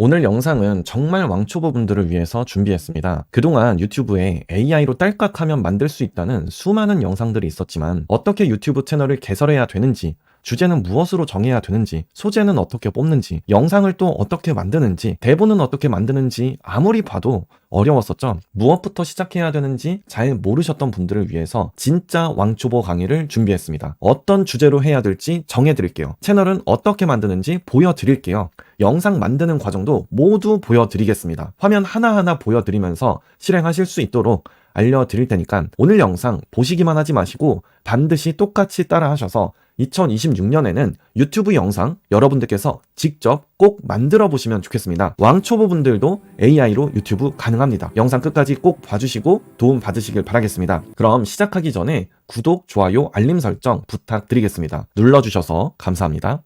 오늘 영상은 정말 왕초보분들을 위해서 준비했습니다. 그동안 유튜브에 AI로 딸깍하면 만들 수 있다는 수많은 영상들이 있었지만 어떻게 유튜브 채널을 개설해야 되는지, 주제는 무엇으로 정해야 되는지, 소재는 어떻게 뽑는지, 영상을 또 어떻게 만드는지, 대본은 어떻게 만드는지 아무리 봐도 어려웠었죠. 무엇부터 시작해야 되는지 잘 모르셨던 분들을 위해서 진짜 왕초보 강의를 준비했습니다. 어떤 주제로 해야 될지 정해드릴게요. 채널은 어떻게 만드는지 보여드릴게요. 영상 만드는 과정도 모두 보여드리겠습니다. 화면 하나하나 보여드리면서 실행하실 수 있도록 알려드릴 테니까 오늘 영상 보시기만 하지 마시고 반드시 똑같이 따라 하셔서 2026년에는 유튜브 영상 여러분들께서 직접 꼭 만들어 보시면 좋겠습니다. 왕초보분들도 AI로 유튜브 가능합니다. 영상 끝까지 꼭 봐주시고 도움 받으시길 바라겠습니다. 그럼 시작하기 전에 구독, 좋아요, 알림 설정 부탁드리겠습니다. 눌러주셔서 감사합니다.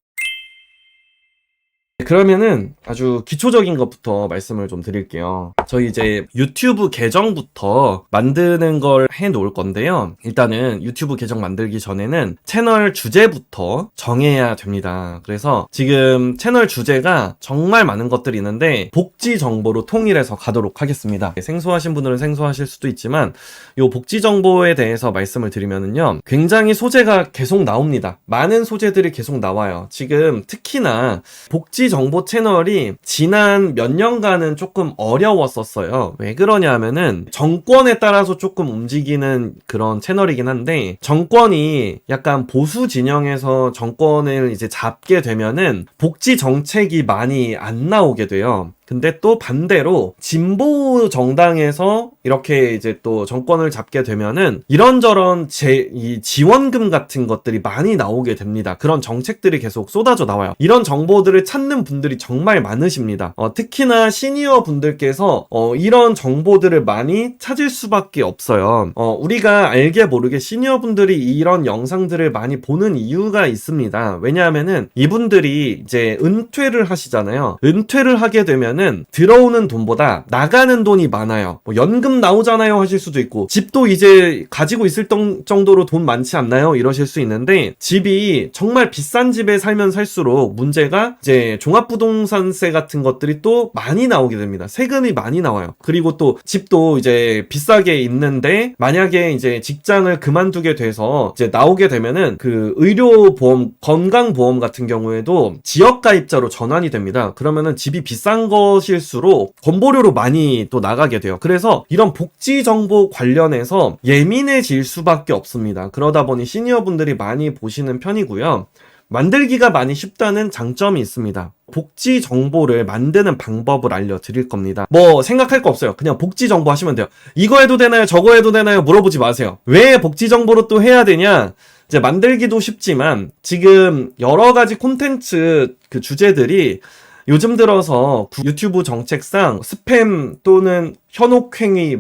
그러면은 아주 기초적인 것부터 말씀을 좀 드릴게요. 저희 이제 유튜브 계정부터 만드는 걸 해 놓을 건데요. 일단은 유튜브 계정 만들기 전에는 채널 주제부터 정해야 됩니다. 그래서 지금 채널 주제가 정말 많은 것들이 있는데 복지 정보로 통일해서 가도록 하겠습니다. 생소하신 분들은 생소하실 수도 있지만 요 복지 정보에 대해서 말씀을 드리면은요. 굉장히 소재가 계속 나옵니다. 많은 소재들이 계속 나와요. 지금 특히나 복지 정보 채널이 지난 몇 년간은 조금 어려웠었어요. 왜 그러냐 하면은 정권에 따라서 조금 움직이는 그런 채널이긴 한데 정권이 약간 보수 진영에서 정권을 이제 잡게 되면은 복지 정책이 많이 안 나오게 돼요. 근데 또 반대로 진보 정당에서 이렇게 이제 또 정권을 잡게 되면은 이런저런 이 지원금 같은 것들이 많이 나오게 됩니다. 그런 정책들이 계속 쏟아져 나와요. 이런 정보들을 찾는 분들이 정말 많으십니다. 특히나 시니어 분들께서 이런 정보들을 많이 찾을 수밖에 없어요. 우리가 알게 모르게 시니어 분들이 이런 영상들을 많이 보는 이유가 있습니다. 왜냐하면은 이분들이 이제 은퇴를 하시잖아요. 은퇴를 하게 되면은 들어오는 돈보다 나가는 돈이 많아요. 연금 나오잖아요 하실 수도 있고 집도 이제 가지고 있을 정도로 돈 많지 않나요? 이러실 수 있는데 집이 정말 비싼 집에 살면 살수록 문제가 이제 종합부동산세 같은 것들이 또 많이 나오게 됩니다. 세금이 많이 나와요. 그리고 또 집도 이제 비싸게 있는데 만약에 이제 직장을 그만두게 돼서 이제 나오게 되면은 그 의료보험, 건강보험 같은 경우에도 지역가입자로 전환이 됩니다. 그러면은 집이 비싼 것일수록 건보료로 많이 또 나가게 돼요. 그래서 이런 복지 정보 관련해서 예민해질 수밖에 없습니다. 그러다 보니 시니어분들이 많이 보시는 편이고요. 만들기가 많이 쉽다는 장점이 있습니다. 복지 정보를 만드는 방법을 알려드릴 겁니다. 뭐 생각할 거 없어요. 그냥 복지 정보 하시면 돼요. 이거 해도 되나요? 저거 해도 되나요? 물어보지 마세요. 왜 복지 정보로 또 해야 되냐? 이제 만들기도 쉽지만 지금 여러 가지 콘텐츠 그 주제들이 요즘 들어서 유튜브 정책상 스팸 또는 현혹행위,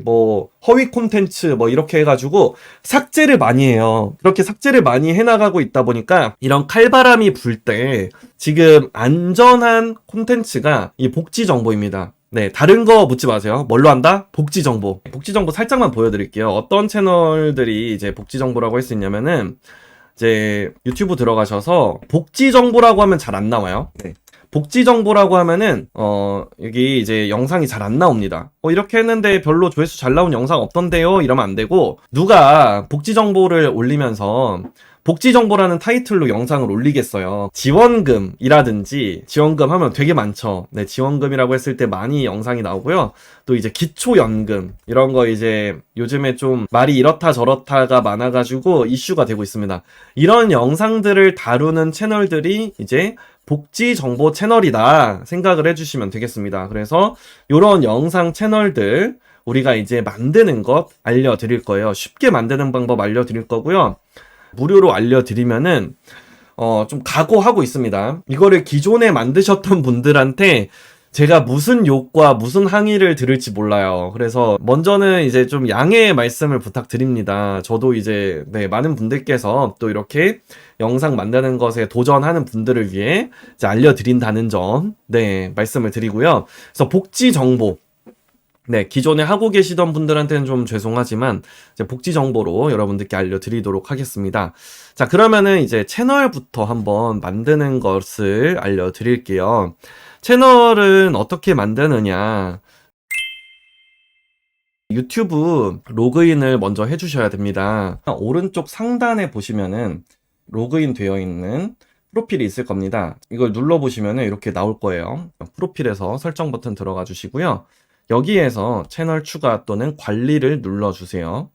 허위 콘텐츠 이렇게 해가지고 삭제를 많이 해요. 그렇게 삭제를 많이 해나가고 있다 보니까 이런 칼바람이 불 때 지금 안전한 콘텐츠가 이 복지 정보입니다. 네, 다른 거 묻지 마세요. 뭘로 한다? 복지 정보. 복지 정보 살짝만 보여드릴게요. 어떤 채널들이 이제 복지 정보라고 할 수 있냐면은 이제 유튜브 들어가셔서 복지 정보라고 하면 잘 안 나와요. 네. 복지 정보라고 하면은 여기 이제 영상이 잘 안 나옵니다. 이렇게 했는데 별로 조회수 잘 나온 영상 없던데요? 이러면 안 되고 누가 복지 정보를 올리면서 복지 정보라는 타이틀로 영상을 올리겠어요. 지원금이라든지 지원금 하면 되게 많죠. 네, 지원금이라고 했을 때 많이 영상이 나오고요. 또 이제 기초연금 이런 거 이제 요즘에 좀 말이 이렇다 저렇다가 많아가지고 이슈가 되고 있습니다. 이런 영상들을 다루는 채널들이 이제 복지 정보 채널이다 생각을 해주시면 되겠습니다. 그래서 이런 영상 채널들 우리가 이제 만드는 것 알려드릴 거예요. 쉽게 만드는 방법 알려드릴 거고요. 무료로 알려드리면은 좀 각오하고 있습니다. 이거를 기존에 만드셨던 분들한테 제가 무슨 욕과 무슨 항의를 들을지 몰라요. 그래서 먼저는 이제 좀 양해의 말씀을 부탁드립니다. 저도 이제 많은 분들께서 또 이렇게 영상 만드는 것에 도전하는 분들을 위해 이제 알려드린다는 점 말씀을 드리고요. 그래서 복지 정보 기존에 하고 계시던 분들한테는 좀 죄송하지만 이제 복지 정보로 여러분들께 알려드리도록 하겠습니다. 자, 그러면은 이제 채널부터 한번 만드는 것을 알려드릴게요. 채널은 어떻게 만드느냐. 유튜브 로그인을 먼저 해주셔야 됩니다. 오른쪽 상단에 보시면은 로그인 되어 있는 프로필이 있을 겁니다. 이걸 눌러보시면은 이렇게 나올 거예요. 프로필에서 설정 버튼 들어가 주시고요. 여기에서 채널 추가 또는 관리를 눌러주세요.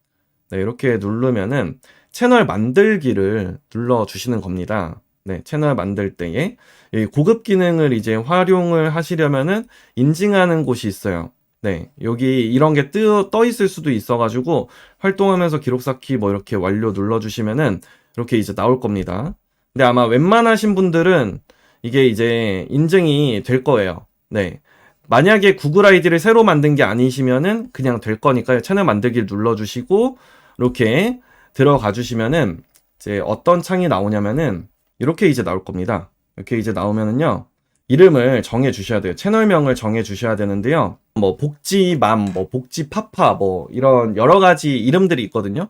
네, 이렇게 누르면은 채널 만들기를 눌러주시는 겁니다. 네, 채널 만들 때에 이 고급 기능을 이제 활용을 하시려면은 인증하는 곳이 있어요. 네, 여기 이런 게 떠 있을 수도 있어가지고 활동하면서 기록 쌓기 뭐 이렇게 완료 눌러주시면은 이렇게 이제 나올 겁니다. 근데 아마 웬만하신 분들은 이게 이제 인증이 될 거예요. 네. 만약에 구글 아이디를 새로 만든 게 아니시면은 그냥 될 거니까요. 채널 만들기를 눌러주시고 이렇게 들어가 주시면은 이제 어떤 창이 나오냐면은 이렇게 이제 나올 겁니다. 이렇게 이제 나오면은요. 이름을 정해 주셔야 돼요. 채널명을 정해 주셔야 되는데요. 뭐 복지맘, 뭐 복지파파 뭐 이런 여러 가지 이름들이 있거든요.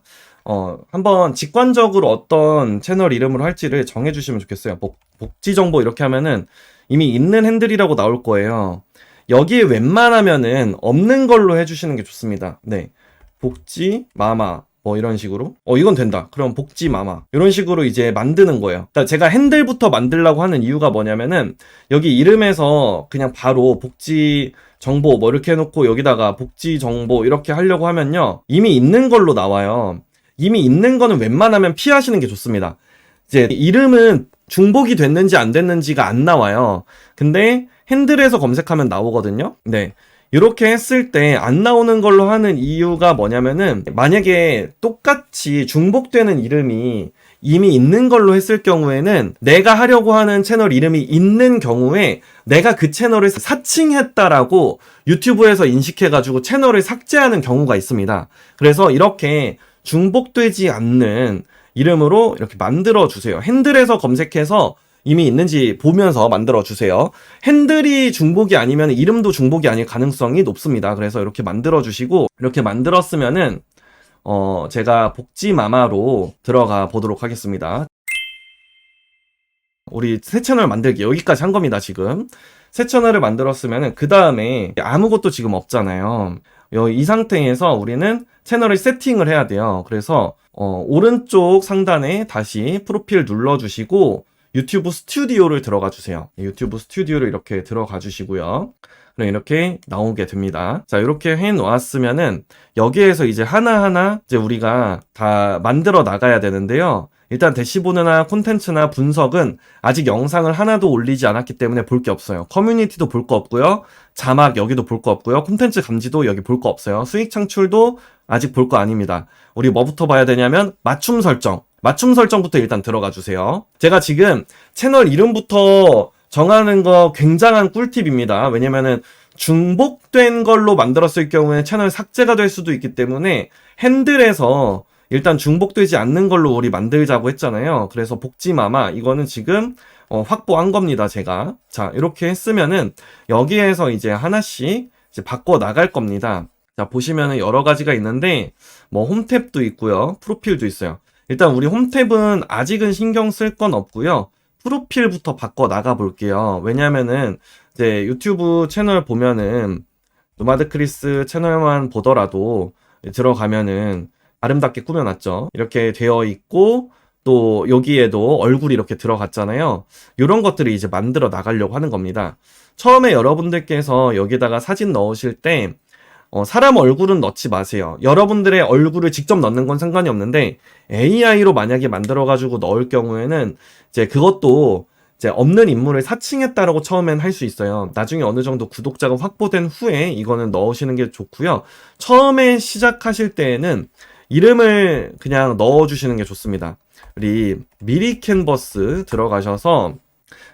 한번 직관적으로 어떤 채널 이름으로 할지를 정해 주시면 좋겠어요. 복지정보 이렇게 하면은 이미 있는 핸들이라고 나올 거예요. 여기에 웬만하면은 없는 걸로 해주시는 게 좋습니다. 네. 복지, 마마, 뭐 이런 식으로. 이건 된다. 그럼 복지, 마마. 이런 식으로 이제 만드는 거예요. 그러니까 제가 핸들부터 만들려고 하는 이유가 뭐냐면은 여기 이름에서 그냥 바로 복지 정보 뭐 이렇게 해놓고 여기다가 복지 정보 이렇게 하려고 하면요. 이미 있는 걸로 나와요. 이미 있는 거는 웬만하면 피하시는 게 좋습니다. 이제 이름은 중복이 됐는지 안 됐는지가 안 나와요. 근데 핸들에서 검색하면 나오거든요. 네. 이렇게 했을 때 안 나오는 걸로 하는 이유가 뭐냐면은 만약에 똑같이 중복되는 이름이 이미 있는 걸로 했을 경우에는 내가 하려고 하는 채널 이름이 있는 경우에 내가 그 채널을 사칭했다라고 유튜브에서 인식해가지고 채널을 삭제하는 경우가 있습니다. 그래서 이렇게 중복되지 않는 이름으로 이렇게 만들어 주세요. 핸들에서 검색해서 이미 있는지 보면서 만들어 주세요. 핸들이 중복이 아니면 이름도 중복이 아닐 가능성이 높습니다. 그래서 이렇게 만들어 주시고 이렇게 만들었으면은 제가 복지마마로 들어가 보도록 하겠습니다. 우리 새 채널 만들기 여기까지 한 겁니다. 지금 새 채널을 만들었으면은 그 다음에 아무것도 지금 없잖아요. 이 상태에서 우리는 채널을 세팅을 해야 돼요. 그래서 오른쪽 상단에 다시 프로필 눌러주시고 유튜브 스튜디오를 들어가 주세요. 유튜브 스튜디오를 이렇게 들어가 주시고요. 그럼 이렇게 나오게 됩니다. 자, 이렇게 해 놓았으면은 여기에서 이제 하나하나 이제 우리가 다 만들어 나가야 되는데요. 일단 대시보드나 콘텐츠나 분석은 아직 영상을 하나도 올리지 않았기 때문에 볼 게 없어요. 커뮤니티도 볼 거 없고요. 자막 여기도 볼 거 없고요. 콘텐츠 감지도 여기 볼 거 없어요. 수익 창출도 아직 볼 거 아닙니다. 우리 뭐부터 봐야 되냐면 맞춤 설정. 맞춤 설정부터 일단 들어가 주세요. 제가 지금 채널 이름부터 정하는 거 굉장한 꿀팁입니다. 왜냐면은 중복된 걸로 만들었을 경우에 채널 삭제가 될 수도 있기 때문에 핸들에서 일단 중복되지 않는 걸로 우리 만들자고 했잖아요. 그래서 복지마마 이거는 지금 확보한 겁니다. 제가. 자, 이렇게 했으면은 여기에서 이제 하나씩 이제 바꿔 나갈 겁니다. 자, 보시면은 여러 가지가 있는데 뭐 홈탭도 있고요. 프로필도 있어요. 일단 우리 홈탭은 아직은 신경 쓸 건 없고요. 프로필부터 바꿔 나가 볼게요. 왜냐면은 이제 유튜브 채널 보면은 노마드 크리스 채널만 보더라도 들어가면은 아름답게 꾸며놨죠. 이렇게 되어 있고 또 여기에도 얼굴이 이렇게 들어갔잖아요. 이런 것들을 이제 만들어 나가려고 하는 겁니다. 처음에 여러분들께서 여기다가 사진 넣으실 때 사람 얼굴은 넣지 마세요. 여러분들의 얼굴을 직접 넣는 건 상관이 없는데 AI로 만약에 만들어가지고 넣을 경우에는 이제 그것도 이제 없는 인물을 사칭했다라고 처음엔 할 수 있어요. 나중에 어느 정도 구독자가 확보된 후에 이거는 넣으시는 게 좋고요. 처음에 시작하실 때에는 이름을 그냥 넣어주시는 게 좋습니다. 우리 미리 캔버스 들어가셔서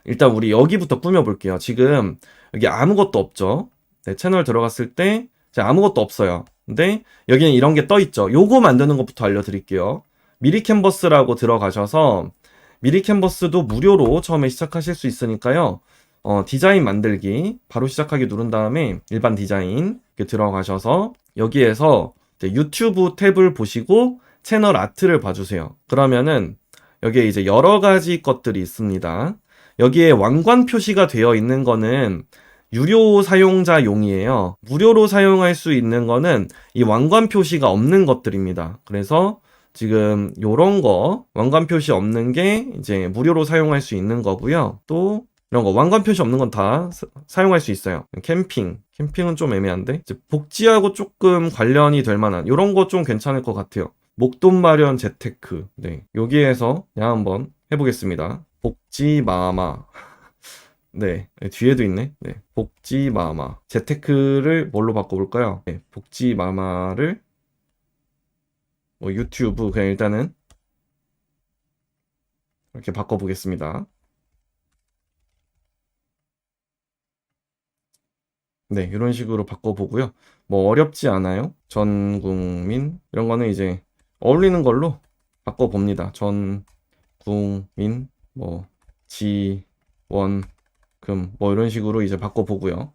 일단 우리 여기부터 꾸며볼게요. 지금 여기 아무것도 없죠. 네, 채널 들어갔을 때 아무것도 없어요. 근데 여기는 이런 게 떠 있죠. 요거 만드는 것부터 알려드릴게요. 미리 캔버스라고 들어가셔서 미리 캔버스도 무료로 처음에 시작하실 수 있으니까요. 디자인 만들기 바로 시작하기 누른 다음에 일반 디자인 이렇게 들어가셔서 여기에서 유튜브 탭을 보시고 채널 아트를 봐주세요. 그러면은 여기에 이제 여러 가지 것들이 있습니다. 여기에 왕관 표시가 되어 있는 거는 유료 사용자용이에요. 무료로 사용할 수 있는 거는 이 왕관 표시가 없는 것들입니다. 그래서 지금 요런 거 왕관 표시 없는 게 이제 무료로 사용할 수 있는 거고요. 또 이런 거 왕관 표시 없는 건 다 사용할 수 있어요. 캠핑은 좀 애매한데 이제 복지하고 조금 관련이 될 만한 이런 거 좀 괜찮을 것 같아요. 목돈 마련 재테크. 네, 여기에서 그냥 한번 해보겠습니다. 복지마마. 네, 뒤에도 있네. 네, 복지마마. 재테크를 뭘로 바꿔볼까요? 네, 복지마마를 뭐 유튜브 그냥 일단은 이렇게 바꿔보겠습니다. 네, 이런 식으로 바꿔보고요. 뭐 어렵지 않아요. 전 국민 이런 거는 이제 어울리는 걸로 바꿔봅니다. 전 국민 뭐 지원금 뭐 이런 식으로 이제 바꿔보고요.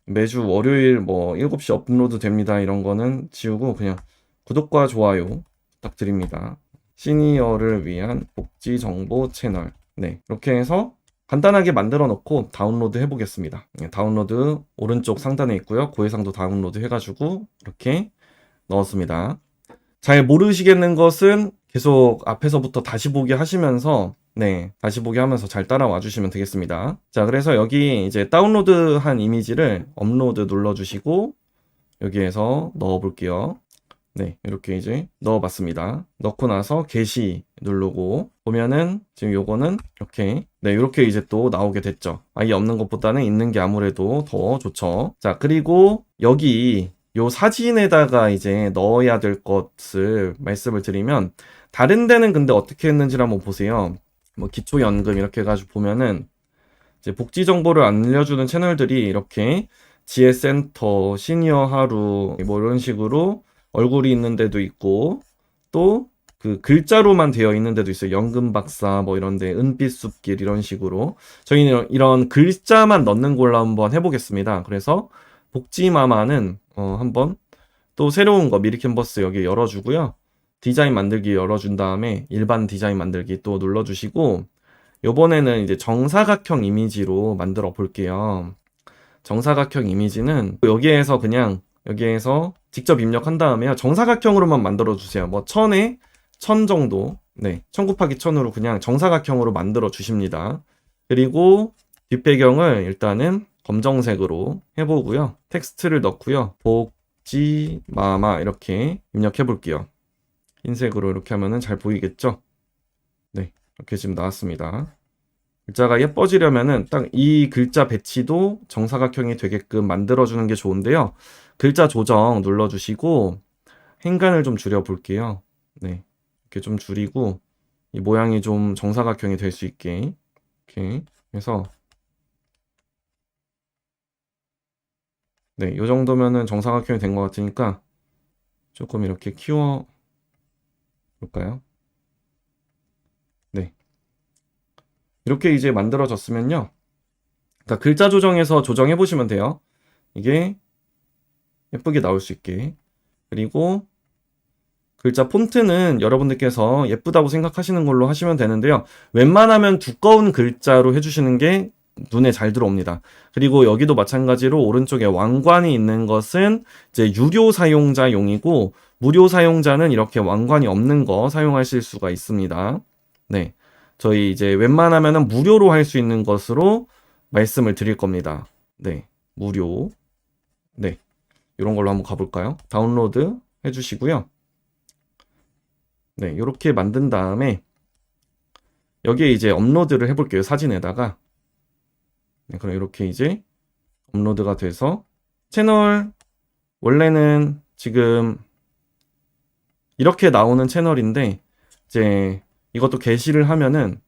매주 월요일 뭐 7시 업로드 됩니다. 이런 거는 지우고 그냥 구독과 좋아요 부탁드립니다. 시니어를 위한 복지 정보 채널. 네, 이렇게 해서 간단하게 만들어 놓고 다운로드 해보겠습니다. 다운로드 오른쪽 상단에 있고요. 고해상도 다운로드 해가지고 이렇게 넣었습니다. 잘 모르시겠는 것은 계속 앞에서부터 다시 보기 하시면서 네, 다시 보기 하면서 잘 따라와 주시면 되겠습니다. 자, 그래서 여기 이제 다운로드한 이미지를 업로드 눌러주시고 여기에서 넣어 볼게요. 네, 이렇게 이제 넣어봤습니다. 넣고 나서 게시 누르고 보면은 지금 요거는 이렇게 네, 이렇게 이제 또 나오게 됐죠. 아예 없는 것보다는 있는 게 아무래도 더 좋죠. 자, 그리고 여기 요 사진에다가 이제 넣어야 될 것을 말씀을 드리면 다른 데는 근데 어떻게 했는지를 한번 보세요. 뭐 기초연금 이렇게 해가지고 보면은 이제 복지 정보를 알려주는 채널들이 이렇게 지혜센터, 시니어 하루 뭐 이런 식으로 얼굴이 있는 데도 있고 또 그 글자로만 되어 있는 데도 있어요. 연금 박사 뭐 이런데 은빛 숲길 이런 식으로 저희는 이런 글자만 넣는 걸로 한번 해보겠습니다. 그래서 복지마마는 한번 또 새로운 거 미리 캔버스 여기 열어주고요. 디자인 만들기 열어준 다음에 일반 디자인 만들기 또 눌러주시고 요번에는 이제 정사각형 이미지로 만들어 볼게요. 정사각형 이미지는 여기에서 그냥 여기에서 직접 입력한 다음에요. 정사각형으로만 만들어 주세요. 뭐 1000에 1000 정도. 네. 1000 곱하기 1000으로 그냥 정사각형으로 만들어 주십니다. 그리고 뒷배경을 일단은 검정색으로 해보고요. 텍스트를 넣고요. 복지마마 이렇게 입력해 볼게요. 흰색으로 이렇게 하면은 잘 보이겠죠? 네. 이렇게 지금 나왔습니다. 글자가 예뻐지려면은 딱 이 글자 배치도 정사각형이 되게끔 만들어주는 게 좋은데요. 글자 조정 눌러주시고 행간을 좀 줄여볼게요. 네, 이렇게 좀 줄이고 이 모양이 좀 정사각형이 될 수 있게 이렇게 해서 네, 이 정도면은 정사각형이 된 것 같으니까 조금 이렇게 키워 볼까요? 네, 이렇게 이제 만들어졌으면요. 그러니까 글자 조정해서 조정해 보시면 돼요. 이게 예쁘게 나올 수 있게. 그리고 글자 폰트는 여러분들께서 예쁘다고 생각하시는 걸로 하시면 되는데요. 웬만하면 두꺼운 글자로 해주시는 게 눈에 잘 들어옵니다. 그리고 여기도 마찬가지로 오른쪽에 왕관이 있는 것은 이제 유료 사용자용이고 무료 사용자는 이렇게 왕관이 없는 거 사용하실 수가 있습니다. 네. 저희 이제 웬만하면은 무료로 할 수 있는 것으로 말씀을 드릴 겁니다. 네. 무료. 네. 이런 걸로 한번 가볼까요? 다운로드 해주시고요. 네, 이렇게 만든 다음에 여기에 이제 업로드를 해볼게요. 사진에다가. 네, 그럼 이렇게 이제 업로드가 돼서 채널 원래는 지금 이렇게 나오는 채널인데 이제 이것도 게시를 하면은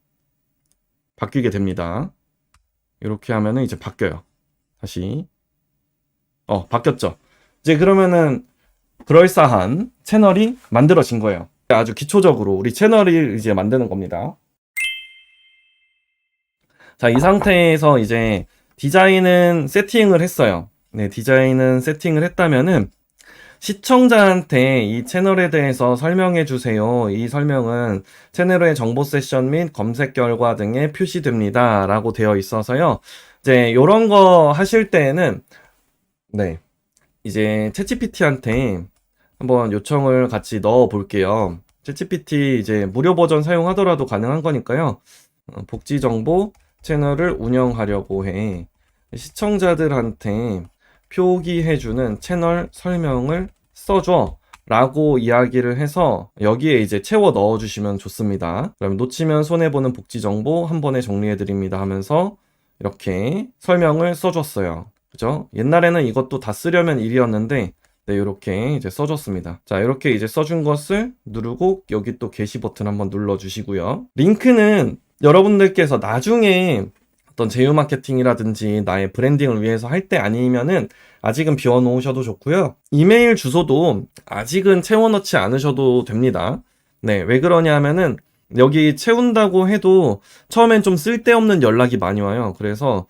바뀌게 됩니다. 이렇게 하면은 이제 바뀌어요. 다시 바뀌었죠. 이제 그러면은 그럴싸한 채널이 만들어진 거예요. 아주 기초적으로 우리 채널을 이제 만드는 겁니다. 자, 이 상태에서 이제 디자인은 세팅을 했어요. 네, 디자인은 세팅을 했다면은 시청자한테 이 채널에 대해서 설명해 주세요. 이 설명은 채널의 정보 세션 및 검색 결과 등에 표시됩니다. 라고 되어 있어서요. 이제 요런 거 하실 때에는 네. 이제 챗GPT한테 한번 요청을 같이 넣어 볼게요. 챗GPT 이제 무료 버전 사용하더라도 가능한 거니까요. 복지 정보 채널을 운영하려고 해. 시청자들한테 표기해주는 채널 설명을 써줘. 라고 이야기를 해서 여기에 이제 채워 넣어주시면 좋습니다. 그럼 놓치면 손해보는 복지 정보 한 번에 정리해드립니다 하면서 이렇게 설명을 써줬어요. 그죠? 옛날에는 이것도 다 쓰려면 일이었는데 네, 이렇게 이제 써줬습니다. 자, 이렇게 이제 써준 것을 누르고 여기 또 게시 버튼 한번 눌러주시고요. 링크는 여러분들께서 나중에 어떤 제휴 마케팅이라든지 나의 브랜딩을 위해서 할 때 아니면은 아직은 비워놓으셔도 좋고요. 이메일 주소도 아직은 채워넣지 않으셔도 됩니다. 네, 왜 그러냐 하면은 여기 채운다고 해도 처음엔 좀 쓸데없는 연락이 많이 와요. 그래서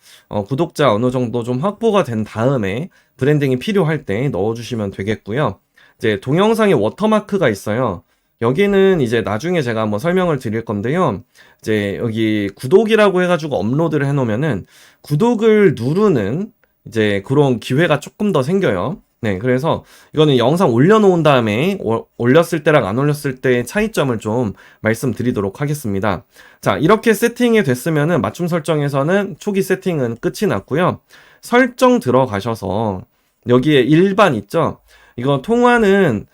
구독자 어느 정도 좀 확보가 된 다음에 브랜딩이 필요할 때 넣어주시면 되겠고요. 이제 동영상에 워터마크가 있어요. 여기는 이제 나중에 제가 한번 설명을 드릴 건데요. 이제 여기 구독이라고 해가지고 업로드를 해놓으면은 구독을 누르는 이제 그런 기회가 조금 더 생겨요. 네, 그래서 이거는 영상 올려놓은 다음에 올렸을 때랑 안 올렸을 때의 차이점을 좀 말씀드리도록 하겠습니다. 자, 이렇게 세팅이 됐으면은 맞춤 설정에서는 초기 세팅은 끝이 났고요. 설정 들어가셔서 여기에 일반 있죠? 이거 통화는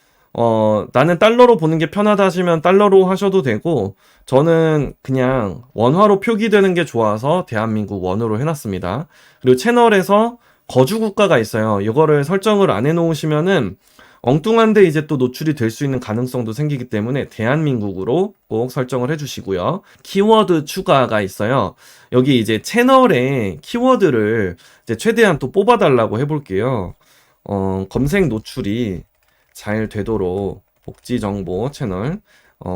나는 달러로 보는 게 편하다 하시면 달러로 하셔도 되고, 저는 그냥 원화로 표기되는 게 좋아서 대한민국 원으로 해놨습니다. 그리고 채널에서 거주 국가가 있어요. 이거를 설정을 안 해놓으시면은 엉뚱한데 이제 또 노출이 될 수 있는 가능성도 생기기 때문에 대한민국으로 꼭 설정을 해주시고요. 키워드 추가가 있어요. 여기 이제 채널에 키워드를 이제 최대한 또 뽑아달라고 해볼게요. 검색 노출이 잘 되도록 복지정보 채널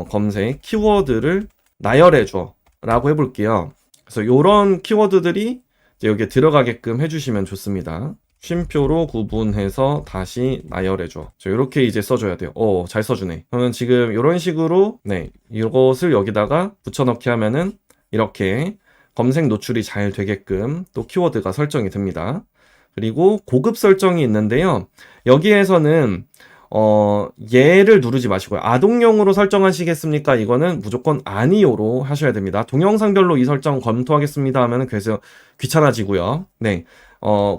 검색 키워드를 나열해줘 라고 해볼게요. 그래서 요런 키워드들이 이제 여기에 들어가게끔 해주시면 좋습니다. 쉼표로 구분해서 다시 나열해줘. 이렇게 이제 써줘야 돼요. 잘 써주네. 그러면 지금 이런 식으로 네, 이것을 여기다가 붙여넣기 하면은 이렇게 검색 노출이 잘 되게끔 또 키워드가 설정이 됩니다. 그리고 고급 설정이 있는데요. 여기에서는 얘를 누르지 마시고요. 아동용으로 설정하시겠습니까? 이거는 무조건 아니요로 하셔야 됩니다. 동영상별로 이 설정 검토하겠습니다 하면은 그래서 귀찮아지고요. 네.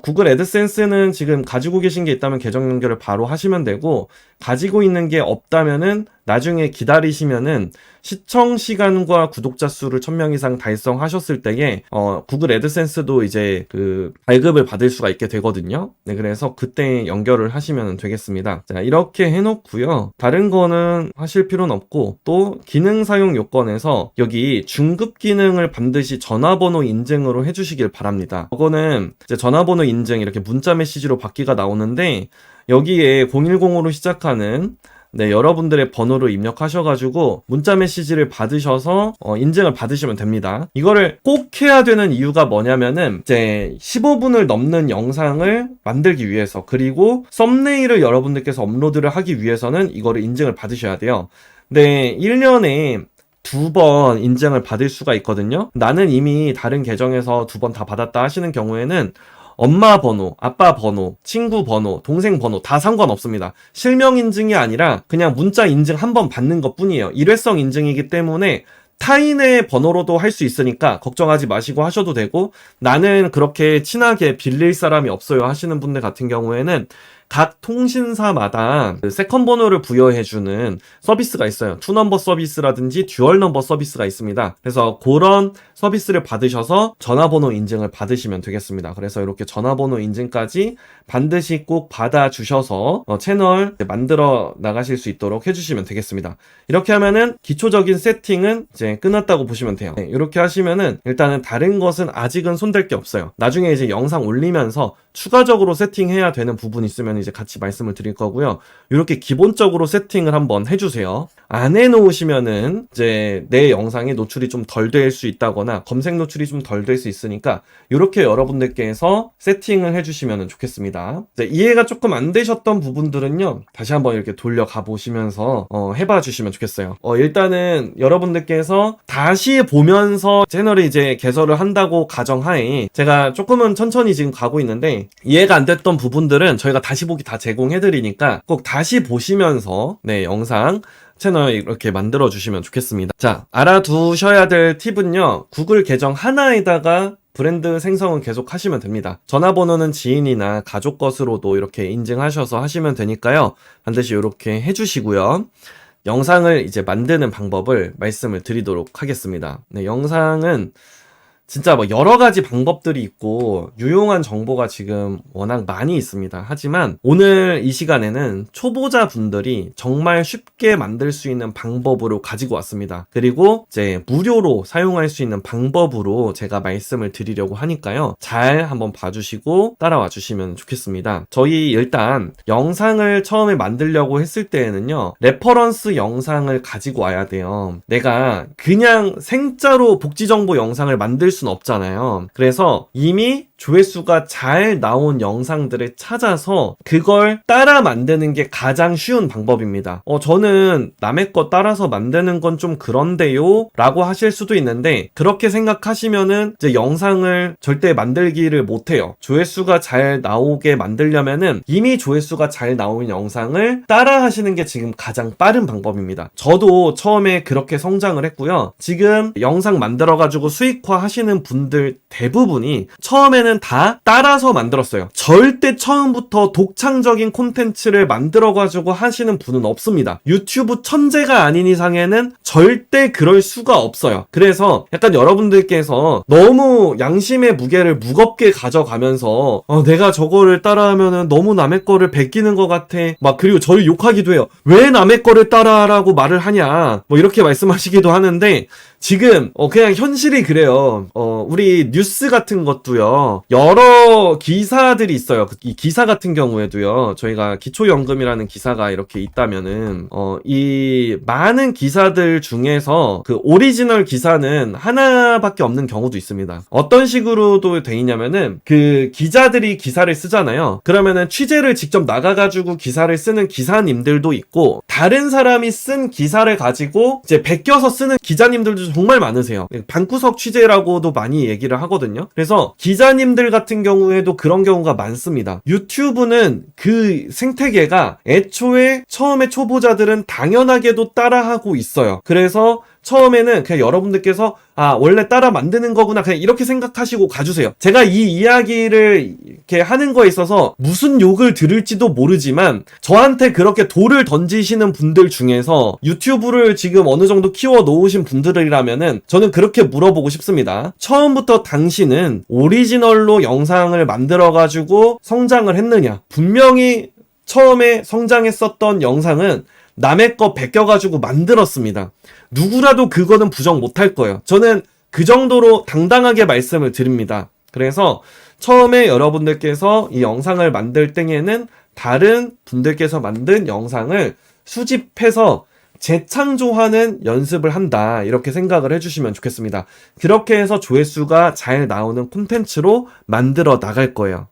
구글 애드센스는 지금 가지고 계신 게 있다면 계정 연결을 바로 하시면 되고, 가지고 있는 게 없다면은 나중에 기다리시면은 시청 시간과 구독자 수를 1000명 이상 달성하셨을 때에 구글 애드센스도 이제 그 발급을 받을 수가 있게 되거든요. 네, 그래서 그때 연결을 하시면 되겠습니다. 자, 이렇게 해놓고요. 다른 거는 하실 필요는 없고, 또 기능 사용 요건에서 여기 중급 기능을 반드시 전화번호 인증으로 해주시길 바랍니다. 이거는 이제 전화번호 인증 이렇게 문자 메시지로 받기가 나오는데, 여기에 010으로 시작하는 네, 여러분들의 번호를 입력하셔가지고 문자 메시지를 받으셔서 인증을 받으시면 됩니다. 이거를 꼭 해야 되는 이유가 뭐냐면은 이제 15분을 넘는 영상을 만들기 위해서, 그리고 썸네일을 여러분들께서 업로드를 하기 위해서는 이거를 인증을 받으셔야 돼요. 네, 1년에 2번 인증을 받을 수가 있거든요. 나는 이미 다른 계정에서 2번 다 받았다 하시는 경우에는 엄마 번호, 아빠 번호, 친구 번호, 동생 번호 다 상관없습니다. 실명 인증이 아니라 그냥 문자 인증 한 번 받는 것 뿐이에요. 일회성 인증이기 때문에 타인의 번호로도 할 수 있으니까 걱정하지 마시고 하셔도 되고, 나는 그렇게 친하게 빌릴 사람이 없어요 하시는 분들 같은 경우에는 각 통신사마다 그 세컨 번호를 부여해주는 서비스가 있어요. 투넘버 서비스라든지 듀얼 넘버 서비스가 있습니다. 그래서 그런 서비스를 받으셔서 전화번호 인증을 받으시면 되겠습니다. 그래서 이렇게 전화번호 인증까지 반드시 꼭 받아주셔서 채널 만들어 나가실 수 있도록 해주시면 되겠습니다. 이렇게 하면은 기초적인 세팅은 이제 끝났다고 보시면 돼요. 네, 이렇게 하시면은 일단은 다른 것은 아직은 손댈 게 없어요. 나중에 이제 영상 올리면서 추가적으로 세팅해야 되는 부분이 있으면 이제 같이 말씀을 드릴 거고요. 이렇게 기본적으로 세팅을 한번 해주세요. 안 해놓으시면은 이제 내 영상이 노출이 좀 덜 될 수 있다거나 검색 노출이 좀 덜 될 수 있으니까 이렇게 여러분들께서 세팅을 해주시면 좋겠습니다. 이해가 조금 안 되셨던 부분들은요, 다시 한번 이렇게 돌려가 보시면서 해봐 주시면 좋겠어요. 일단은 여러분들께서 다시 보면서 채널을 이제 개설을 한다고 가정하에 제가 조금은 천천히 지금 가고 있는데, 이해가 안 됐던 부분들은 저희가 다시 보기 다 제공해드리니까 꼭 다시 보시면서 영상 채널 이렇게 만들어 주시면 좋겠습니다. 자, 알아두셔야 될 팁은요, 구글 계정 하나에다가 브랜드 생성은 계속 하시면 됩니다. 전화번호는 지인이나 가족 것으로도 이렇게 인증하셔서 하시면 되니까요, 반드시 이렇게 해주시고요. 영상을 이제 만드는 방법을 말씀을 드리도록 하겠습니다. 영상은 진짜 뭐 여러 가지 방법들이 있고 유용한 정보가 지금 워낙 많이 있습니다. 하지만 오늘 이 시간에는 초보자분들이 정말 쉽게 만들 수 있는 방법으로 가지고 왔습니다. 그리고 이제 무료로 사용할 수 있는 방법으로 제가 말씀을 드리려고 하니까요, 잘 한번 봐주시고 따라와 주시면 좋겠습니다. 저희 일단 영상을 처음에 만들려고 했을 때에는요, 레퍼런스 영상을 가지고 와야 돼요. 내가 그냥 생짜로 복지정보 영상을 만들 순 없잖아요. 그래서 이미 조회수가 잘 나온 영상들을 찾아서 그걸 따라 만드는 게 가장 쉬운 방법입니다. 저는 남의 거 따라서 만드는 건 좀 그런데요? 라고 하실 수도 있는데, 그렇게 생각하시면은 이제 영상을 절대 만들기를 못해요. 조회수가 잘 나오게 만들려면은 이미 조회수가 잘 나온 영상을 따라 하시는 게 지금 가장 빠른 방법입니다. 저도 처음에 그렇게 성장을 했고요. 지금 영상 만들어가지고 수익화 하시는 분들 대부분이 처음에는 다 따라서 만들었어요. 절대 처음부터 독창적인 콘텐츠를 만들어가지고 하시는 분은 없습니다. 유튜브 천재가 아닌 이상에는 절대 그럴 수가 없어요. 그래서 약간 여러분들께서 너무 양심의 무게를 무겁게 가져가면서 내가 저거를 따라하면은 너무 남의 거를 베끼는 것 같아, 막 그리고 저를 욕하기도 해요. 왜 남의 거를 따라하라고 말을 하냐, 뭐 이렇게 말씀하시기도 하는데, 지금 그냥 현실이 그래요. 우리 뉴스 같은 것도요, 여러 기사들이 있어요. 이 기사 같은 경우에도요, 저희가 기초연금이라는 기사가 이렇게 있다면은 이 많은 기사들 중에서 그 오리지널 기사는 하나밖에 없는 경우도 있습니다. 어떤 식으로도 돼 있냐면은, 그 기자들이 기사를 쓰잖아요. 그러면은 취재를 직접 나가가지고 기사를 쓰는 기사님들도 있고, 다른 사람이 쓴 기사를 가지고 이제 베껴서 쓰는 기자님들도 정말 많으세요. 방구석 취재라고도 많이 얘기를 하거든요. 그래서 기자님들 같은 경우에도 그런 경우가 많습니다. 유튜브는 그 생태계가 애초에 처음에 초보자들은 당연하게도 따라하고 있어요. 그래서 처음에는 그냥 여러분들께서 원래 따라 만드는 거구나, 그냥 이렇게 생각하시고 가주세요. 제가 이 이야기를 이렇게 하는 거에 있어서 무슨 욕을 들을지도 모르지만, 저한테 그렇게 돌을 던지시는 분들 중에서 유튜브를 지금 어느 정도 키워 놓으신 분들이라면은 저는 그렇게 물어보고 싶습니다. 처음부터 당신은 오리지널로 영상을 만들어가지고 성장을 했느냐? 분명히 처음에 성장했었던 영상은 남의 거 베껴가지고 만들었습니다. 누구라도 그거는 부정 못할 거예요. 저는 그 정도로 당당하게 말씀을 드립니다. 그래서 처음에 여러분들께서 이 영상을 만들 때에는 다른 분들께서 만든 영상을 수집해서 재창조하는 연습을 한다, 이렇게 생각을 해주시면 좋겠습니다. 그렇게 해서 조회수가 잘 나오는 콘텐츠로 만들어 나갈 거예요.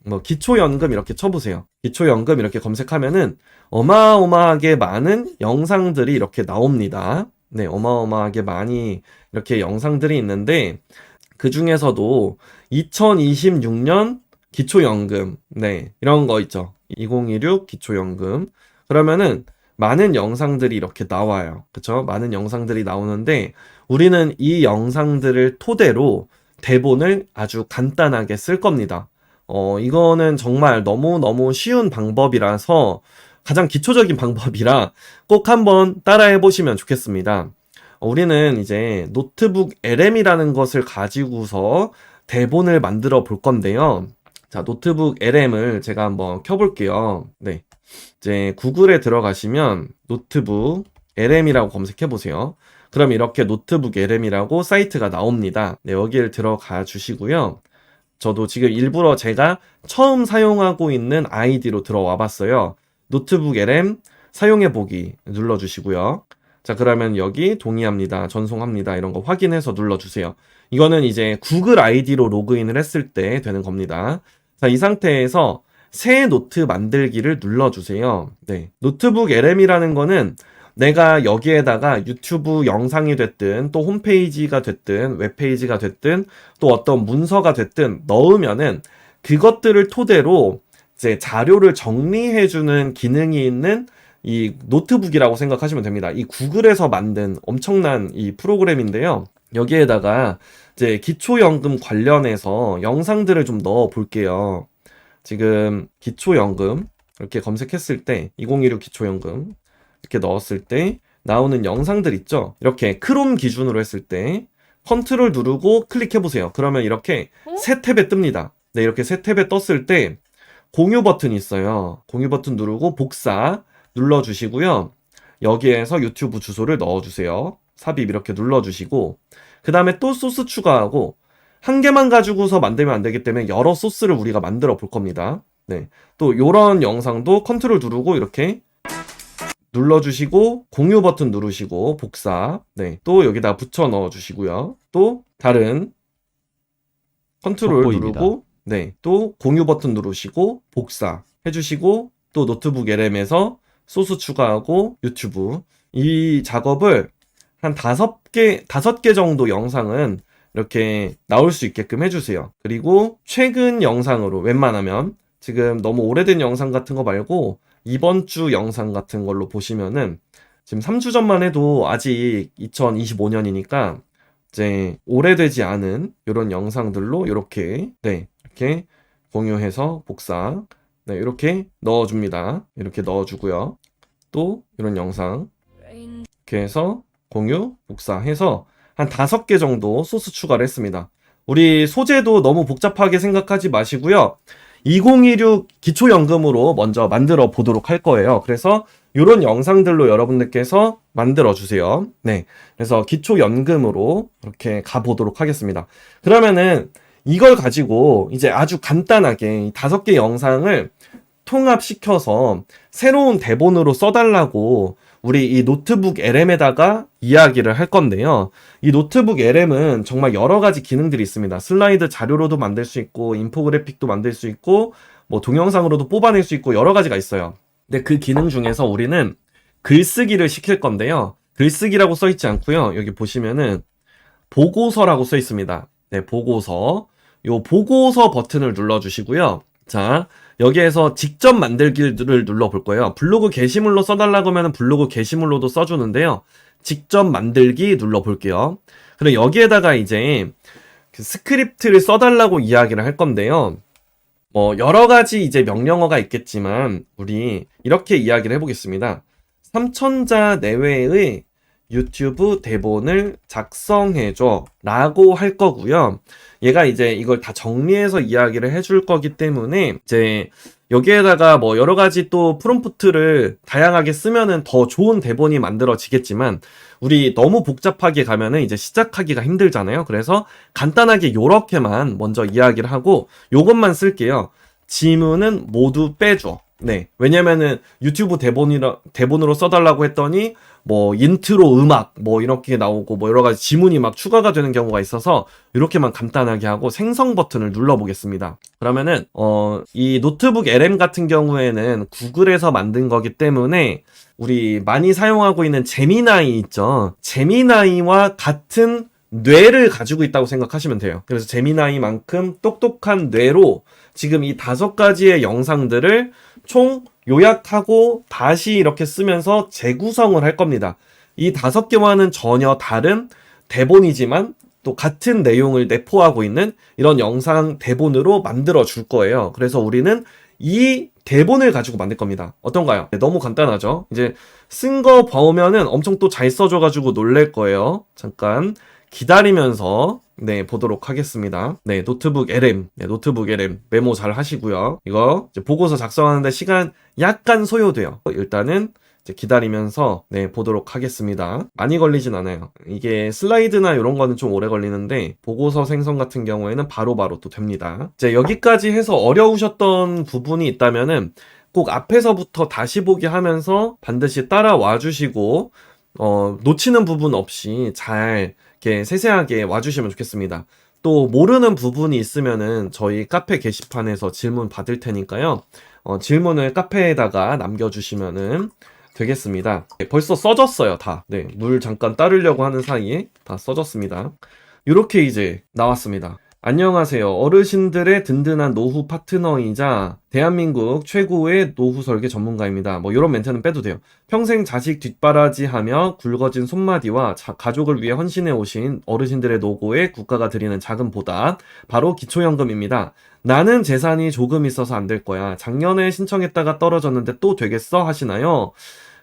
뭐 기초연금 이렇게 쳐보세요. 기초연금 이렇게 검색하면은 어마어마하게 많은 영상들이 이렇게 나옵니다. 네, 어마어마하게 많이 이렇게 영상들이 있는데, 그 중에서도 2026년 기초연금, 네, 이런 거 있죠. 2026 기초연금. 그러면은 많은 영상들이 이렇게 나와요. 그쵸? 많은 영상들이 나오는데, 우리는 이 영상들을 토대로 대본을 아주 간단하게 쓸 겁니다. 이거는 정말 너무너무 쉬운 방법이라서, 가장 기초적인 방법이라 꼭 한번 따라해 보시면 좋겠습니다. 우리는 이제 노트북 LM이라는 것을 가지고서 대본을 만들어 볼 건데요. 자, 노트북 LM을 제가 한번 켜볼게요. 네. 이제 구글에 들어가시면 노트북 LM이라고 검색해 보세요. 그럼 이렇게 노트북 LM이라고 사이트가 나옵니다. 네, 여기를 들어가 주시고요. 저도 지금 일부러 제가 처음 사용하고 있는 아이디로 들어와 봤어요. 노트북 LM 사용해보기 눌러주시고요. 자, 그러면 여기 동의합니다, 전송합니다 이런 거 확인해서 눌러주세요. 이거는 이제 구글 아이디로 로그인을 했을 때 되는 겁니다. 자, 이 상태에서 새 노트 만들기를 눌러주세요. 네, 노트북 LM이라는 거는 내가 여기에다가 유튜브 영상이 됐든 또 홈페이지가 됐든 웹페이지가 됐든 또 어떤 문서가 됐든 넣으면은 그것들을 토대로 이제 자료를 정리해주는 기능이 있는 이 노트북이라고 생각하시면 됩니다. 이 구글에서 만든 엄청난 이 프로그램인데요. 여기에다가 이제 기초연금 관련해서 영상들을 좀 넣어 볼게요. 지금 기초연금 이렇게 검색했을 때 2016 기초연금 이렇게 넣었을 때 나오는 영상들 있죠? 이렇게 크롬 기준으로 했을 때 컨트롤 누르고 클릭해 보세요. 그러면 이렇게 새 탭에 뜹니다. 네, 이렇게 새 탭에 떴을 때 공유 버튼이 있어요. 공유 버튼 누르고 복사 눌러주시고요. 여기에서 유튜브 주소를 넣어주세요. 삽입 이렇게 눌러주시고 그 다음에 또 소스 추가하고 한 개만 가지고서 만들면 안 되기 때문에 여러 소스를 우리가 만들어 볼 겁니다. 네, 또 요런 영상도 컨트롤 누르고 이렇게 눌러주시고 공유 버튼 누르시고 복사, 네, 또 여기다 붙여 넣어주시고요. 또 다른 컨트롤 속보입니다. 누르고 네, 또 공유 버튼 누르시고 복사 해주시고 또 노트북 LM에서 소스 추가하고 유튜브 이 작업을 한 5개 정도 영상은 이렇게 나올 수 있게끔 해주세요. 그리고 최근 영상으로 웬만하면 지금 너무 오래된 영상 같은 거 말고 이번 주 영상 같은 걸로 보시면은 지금 3주 전만 해도 아직 2025년이니까 이제 오래되지 않은 이런 영상들로 이렇게 네, 이렇게 공유해서 복사 네, 이렇게 넣어줍니다. 이렇게 넣어주고요. 또 이런 영상 이렇게 해서 공유 복사해서 한 5개 정도 소스 추가를 했습니다. 우리 소재도 너무 복잡하게 생각하지 마시고요. 2016 기초연금으로 먼저 만들어 보도록 할 거예요. 그래서 이런 영상들로 여러분들께서 만들어 주세요. 네, 그래서 기초연금으로 이렇게 가보도록 하겠습니다. 그러면은 이걸 가지고 이제 아주 간단하게 5개 영상을 통합시켜서 새로운 대본으로 써달라고 우리 이 노트북 LM에다가 이야기를 할 건데요. 이 노트북 LM은 정말 여러 가지 기능들이 있습니다. 슬라이드 자료로도 만들 수 있고, 인포그래픽도 만들 수 있고, 뭐 동영상으로도 뽑아낼 수 있고, 여러 가지가 있어요. 근데 그 기능 중에서 우리는 글쓰기를 시킬 건데요. 글쓰기라고 써 있지 않고요. 여기 보시면은 보고서라고 써 있습니다. 네, 보고서. 요 보고서 버튼을 눌러주시고요. 자, 여기에서 직접 만들기를 눌러볼 거예요. 블로그 게시물로 써달라고 하면 블로그 게시물로도 써주는데요. 직접 만들기 눌러볼게요. 그리고 여기에다가 이제 그 스크립트를 써달라고 이야기를 할 건데요. 뭐 여러 가지 이제 명령어가 있겠지만 우리 이렇게 이야기를 해보겠습니다. 3,000자 내외의 유튜브 대본을 작성해줘 라고 할 거고요. 얘가 이제 이걸 다 정리해서 이야기를 해줄 거기 때문에 이제 여기에다가 뭐 여러 가지 또 프롬프트를 다양하게 쓰면은 더 좋은 대본이 만들어지겠지만 우리 너무 복잡하게 가면은 이제 시작하기가 힘들잖아요. 그래서 간단하게 요렇게만 먼저 이야기를 하고 요것만 쓸게요. 지문은 모두 빼줘. 네, 왜냐면은 유튜브 대본으로 써달라고 했더니 뭐 인트로 음악 뭐 이렇게 나오고 뭐 여러 가지 지문이 막 추가가 되는 경우가 있어서 이렇게만 간단하게 하고 생성 버튼을 눌러보겠습니다. 그러면은 이 노트북 LM 같은 경우에는 구글에서 만든 거기 때문에 우리 많이 사용하고 있는 제미나이 있죠. 제미나이와 같은 뇌를 가지고 있다고 생각하시면 돼요. 그래서 제미나이만큼 똑똑한 뇌로 지금 이 5가지의 영상들을 총 요약하고 다시 이렇게 쓰면서 재구성을 할 겁니다. 이 5개와는 전혀 다른 대본이지만 또 같은 내용을 내포하고 있는 이런 영상 대본으로 만들어 줄 거예요. 그래서 우리는 이 대본을 가지고 만들 겁니다. 어떤가요? 네, 너무 간단하죠? 이제 쓴 거 보면은 엄청 또 잘 써줘가지고 놀랄 거예요. 잠깐 기다리면서 네, 보도록 하겠습니다. 네, 노트북 LM. 네, 노트북 LM. 메모 잘 하시고요. 이거 이제 보고서 작성하는데 시간 약간 소요돼요. 일단은 이제 기다리면서 네, 보도록 하겠습니다. 많이 걸리진 않아요. 이게 슬라이드나 이런 거는 좀 오래 걸리는데 보고서 생성 같은 경우에는 바로바로 또 됩니다. 이제 여기까지 해서 어려우셨던 부분이 있다면은 꼭 앞에서부터 다시 보기 하면서 반드시 따라와 주시고 놓치는 부분 없이 잘 이렇게 세세하게 와주시면 좋겠습니다. 또 모르는 부분이 있으면은 저희 카페 게시판에서 질문 받을 테니까요. 질문을 카페에다가 남겨주시면은 되겠습니다. 네, 벌써 써졌어요, 다. 네, 물 잠깐 따르려고 하는 사이에 다 써졌습니다. 이렇게 이제 나왔습니다. 안녕하세요. 어르신들의 든든한 노후 파트너이자 대한민국 최고의 노후 설계 전문가입니다. 뭐 이런 멘트는 빼도 돼요. 평생 자식 뒷바라지하며 굵어진 손마디와 가족을 위해 헌신해 오신 어르신들의 노고에 국가가 드리는 작은 보답, 바로 기초연금입니다. 나는 재산이 조금 있어서 안 될 거야. 작년에 신청했다가 떨어졌는데 또 되겠어? 하시나요?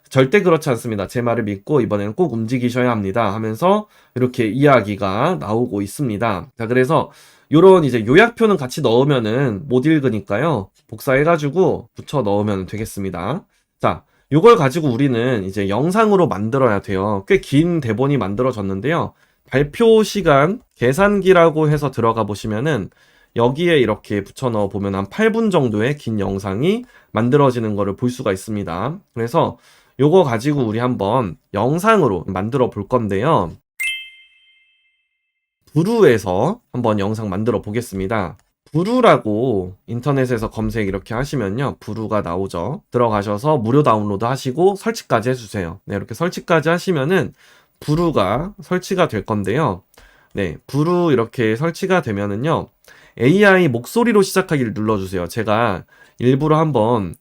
절대 그렇지 않습니다. 제 말을 믿고 이번에는 꼭 움직이셔야 합니다. 하면서 이렇게 이야기가 나오고 있습니다. 자, 그래서 요런 이제 요약표는 같이 넣으면은 못 읽으니까요. 복사해가지고 붙여 넣으면 되겠습니다. 자, 요걸 가지고 우리는 이제 영상으로 만들어야 돼요. 꽤 긴 대본이 만들어졌는데요. 발표 시간 계산기라고 해서 들어가 보시면은 여기에 이렇게 붙여 넣어 보면 한 8분 정도의 긴 영상이 만들어지는 거를 볼 수가 있습니다. 그래서 요거 가지고 우리 한번 영상으로 만들어 볼 건데요. 부루에서 한번 영상 만들어 보겠습니다. 부루라고 인터넷에서 검색 이렇게 하시면요. 부루가 나오죠. 들어가셔서 무료 다운로드 하시고 설치까지 해주세요. 네, 이렇게 설치까지 하시면은 부루가 설치가 될 건데요. 네, 부루 이렇게 설치가 되면은요. AI 목소리로 시작하기를 눌러주세요. 제가 일부러 한번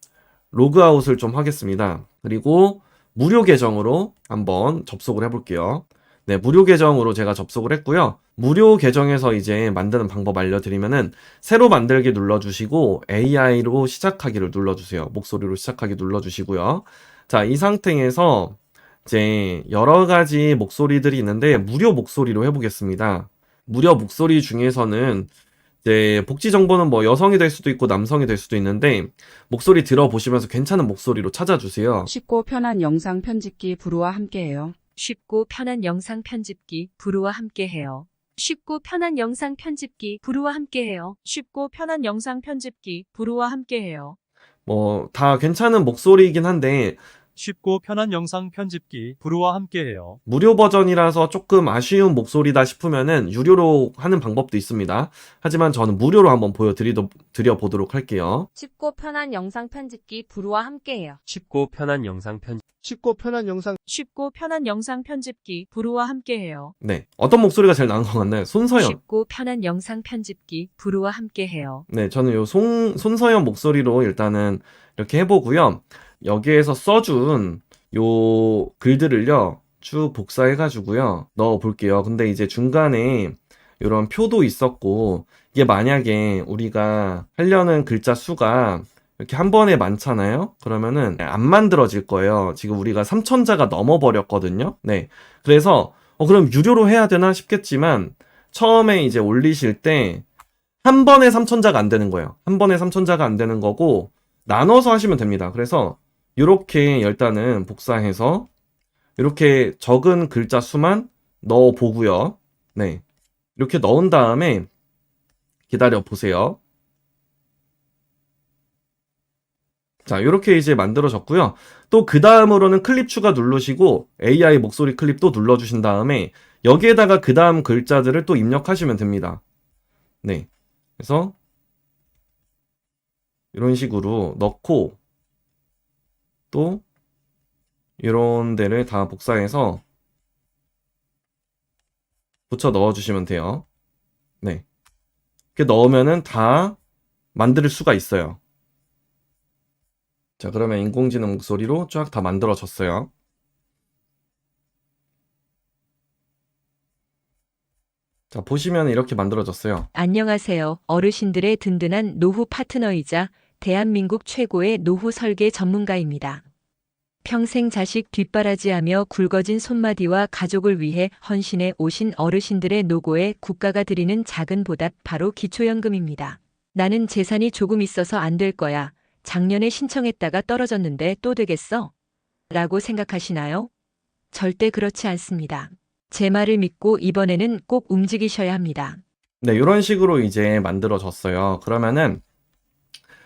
로그아웃을 좀 하겠습니다. 그리고 무료 계정으로 한번 접속을 해볼게요. 네, 무료 계정으로 제가 접속을 했고요. 무료 계정에서 이제 만드는 방법 알려드리면은 새로 만들기 눌러주시고 AI로 시작하기를 눌러주세요. 목소리로 시작하기 눌러주시고요. 자, 이 상태에서 이제 여러 가지 목소리들이 있는데 무료 목소리로 해보겠습니다. 무료 목소리 중에서는 이제 복지 정보는 뭐 여성이 될 수도 있고 남성이 될 수도 있는데 목소리 들어보시면서 괜찮은 목소리로 찾아주세요. 쉽고 편한 영상 편집기 부루와 함께해요. 쉽고 편한 영상 편집기 부루와 함께해요. 쉽고 편한 영상 편집기 부루와 함께해요. 쉽고 편한 영상 편집기 부루와 함께해요. 뭐 다 괜찮은 목소리이긴 한데 쉽고 편한 영상 편집기 부루와 함께해요. 무료 버전이라서 조금 아쉬운 목소리다 싶으면은 유료로 하는 방법도 있습니다. 하지만 저는 무료로 한번 드려보도록 할게요. 쉽고 편한 영상 편집기 부루와 함께해요. 쉽고 편한 영상 편집 쉽고 편한 영상 쉽고 편한 영상 편집기 부루와 함께해요. 네, 어떤 목소리가 제일 나은 것 같나요? 손서연. 쉽고 편한 영상 편집기 부루와 함께해요. 네, 저는 요 손서연 목소리로 일단은 이렇게 해보고요. 여기에서 써준 요 글들을요, 쭉 복사해가지고요, 넣어볼게요. 근데 이제 중간에 이런 표도 있었고, 이게 만약에 우리가 하려는 글자 수가 이렇게 한 번에 많잖아요? 그러면은 안 만들어질 거예요. 지금 우리가 3,000자가 넘어버렸거든요? 네. 그래서, 그럼 유료로 해야 되나 싶겠지만, 처음에 이제 올리실 때, 한 번에 3,000자가 안 되는 거예요. 한 번에 3,000자가 안 되는 거고, 나눠서 하시면 됩니다. 그래서, 이렇게 일단은 복사해서, 이렇게 적은 글자 수만 넣어 보고요. 네. 이렇게 넣은 다음에, 기다려 보세요. 자, 이렇게 이제 만들어졌고요. 또 그 다음으로는 클립 추가 누르시고 AI 목소리 클립 또 눌러주신 다음에 여기에다가 그 다음 글자들을 또 입력하시면 됩니다. 네. 그래서 이런 식으로 넣고 또 이런 데를 다 복사해서 붙여 넣어주시면 돼요. 네. 이렇게 넣으면은 다 만들 수가 있어요. 자, 그러면 인공지능 목소리로 쫙 다 만들어졌어요. 자, 보시면 이렇게 만들어졌어요. 안녕하세요. 어르신들의 든든한 노후 파트너이자 대한민국 최고의 노후 설계 전문가입니다. 평생 자식 뒷바라지하며 굵어진 손마디와 가족을 위해 헌신해 오신 어르신들의 노고에 국가가 드리는 작은 보답, 바로 기초연금입니다. 나는 재산이 조금 있어서 안 될 거야. 작년에 신청했다가 떨어졌는데 또 되겠어? 라고 생각하시나요? 절대 그렇지 않습니다. 제 말을 믿고 이번에는 꼭 움직이셔야 합니다. 네, 이런 식으로 이제 만들어졌어요. 그러면은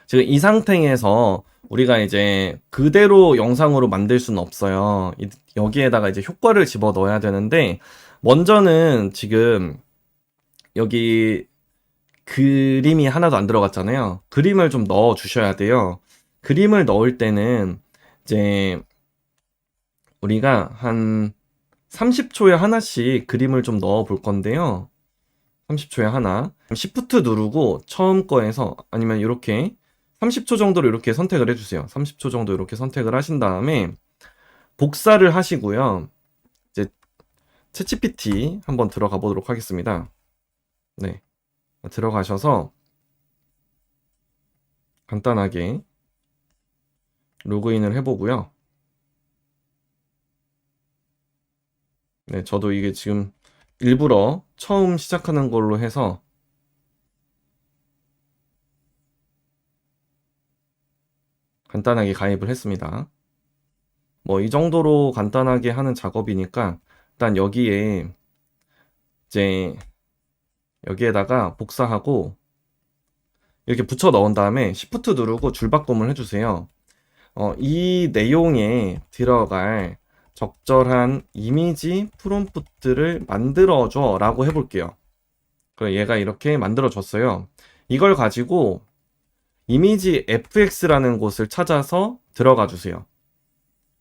지금 이 상태에서 우리가 이제 그대로 영상으로 만들 수는 없어요. 여기에다가 이제 효과를 집어 넣어야 되는데, 먼저는 지금 여기 그림이 하나도 안 들어갔잖아요. 그림을 좀 넣어 주셔야 돼요. 그림을 넣을 때는 이제 우리가 한 30초에 하나씩 그림을 좀 넣어 볼 건데요. 30초에 하나. Shift 누르고 처음 거에서 아니면 이렇게 30초 정도로 이렇게 선택을 해주세요. 30초 정도 이렇게 선택을 하신 다음에 복사를 하시고요. 이제 챗GPT 한번 들어가 보도록 하겠습니다. 네. 들어가셔서 간단하게 로그인을 해보고요. 네, 저도 이게 지금 일부러 처음 시작하는 걸로 해서 간단하게 가입을 했습니다. 뭐 이 정도로 간단하게 하는 작업이니까 일단 여기에 이제 여기에다가 복사하고 이렇게 붙여 넣은 다음에 Shift 누르고 줄바꿈을 해주세요. 이 내용에 들어갈 적절한 이미지 프롬프트를 만들어줘 라고 해볼게요. 그럼 얘가 이렇게 만들어졌어요. 이걸 가지고 이미지 fx라는 곳을 찾아서 들어가 주세요.